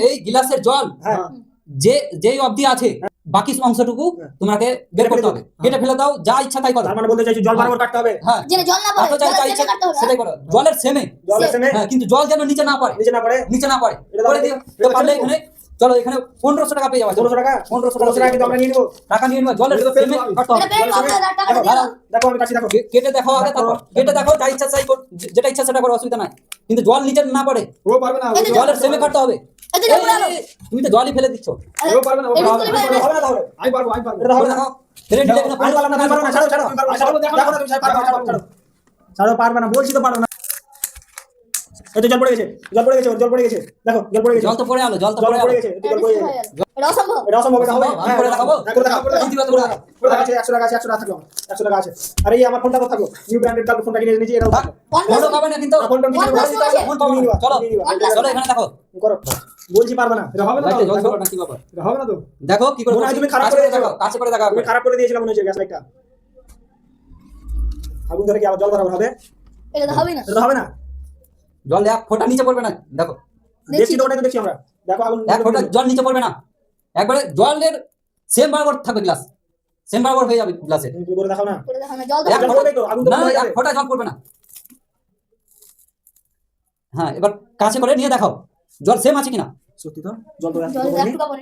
এই গ্লাসের জল যেই অবধি আছে বাকি অংশটুকু তোমাকে বের করতে হবে, কেটে ফেলে দাও, যা ইচ্ছা তাই করো। তার মানে বলতে চাইছি জল বারবার কাটতে হবে। হ্যাঁ, যেন জল না পড়ে, যা ইচ্ছা সেটাই করো, জলের সেমে। হ্যাঁ, কিন্তু জল যেন নিচে না পড়ে, নিচে না পড়ে করে দিও। তো পারলে এখানে চলো, এখানে 1500 টাকা পেয়ে যাবে। 1500 টাকা 1500 টাকা কিন্তু আমরা নিয়ে নিব। টাকা নিয়ে নিবা, জলের সেমে কাটতে হবে। দেখো আমি কাছি, দেখো কেটে দেখো আগে, তারপর কেটে দেখো, যা ইচ্ছা তাই করো, যেটা ইচ্ছা সেটা করো, অসুবিধা নাই। কিন্তু জল নিচে না পড়ে, ও পারবে না, জলের সেমে কাটতে হবে। তুমি তো জলই ফেলে দিচ্ছ। ও পারবে না, ও হবে না তাহলে। আমি পারবো এটা হবে না। ফেলে দিলে এখানে আমি পারবো না, তুমি পারবে না, ছাড়ো ছাড়ো, দেখো না তুমি পারবে না, ছাড়ো পারবে না, বলছি তো পারবে না। এই তো জল পড়ে গেছে, জল পড়ে গেছে, জল পড়ে গেছে, দেখো জল পড়ে গেছে, জল তো পড়ে আলো, জল তো জল পড়ে পড়ে আলো। গেছে, জল পড়ে গেছে। এটা অসম্ভব, এটা অসম্ভব, এটা হবে। আমি করে দেখাবো, করে দেখাও, করে দেখাও, করে দেখাও। 100 টাকা আছে, 100 টাকা থাকলো, 100 টাকা আছে। আরে এই আমার ফোনটা তো থাকলো, নিউ ব্র্যান্ডেড কাল ফোনটা কিনে নিয়েছি, এটাও থাকলো। ফোনটা পাবে না কিন্তু, ফোনটা নিয়ে নিবা, ফোন পাবে না। চলো চলো এখানে দেখো, করো, বলছি পারবে না, এটা হবে না, লাইটে জল ছিল না, কি ব্যাপার? এটা হবে না তো। দেখো কি করে মনে হয় তুমি খারাপ কাছে করে দেখো, কাছে করে দেখো। তুমি খারাপ করে দিয়েছিলাম মনে হচ্ছে গ্যাস লাইটটা। আগুন ধরে কি আবার জল ধরাবো হবে? এটা তো হবে না। এটা হবে না, জল এক ফোঁটা নিচে পড়বে না। দেখো দেখছি তো, ওটাই তো দেখছি আমরা। দেখো আগুন এক ফোঁটা জল নিচে পড়বে না, একবারে জলের সেম বরাবর থাকবে, গ্লাস সেম বরাবর হয়ে যাবে গ্লাসে। তুমি করে দেখাও না, করে দেখো না, জল তো এক হবে না। হবে তো, আগুন তো না, হয়ে এক যাবে। ফোঁটা জল পড়বে না। হ্যাঁ, এবার কাছে করে নিয়ে দেখাও জল সেম আছে কিনা। সত্যি তো, জল তো জল একটু পাবো না।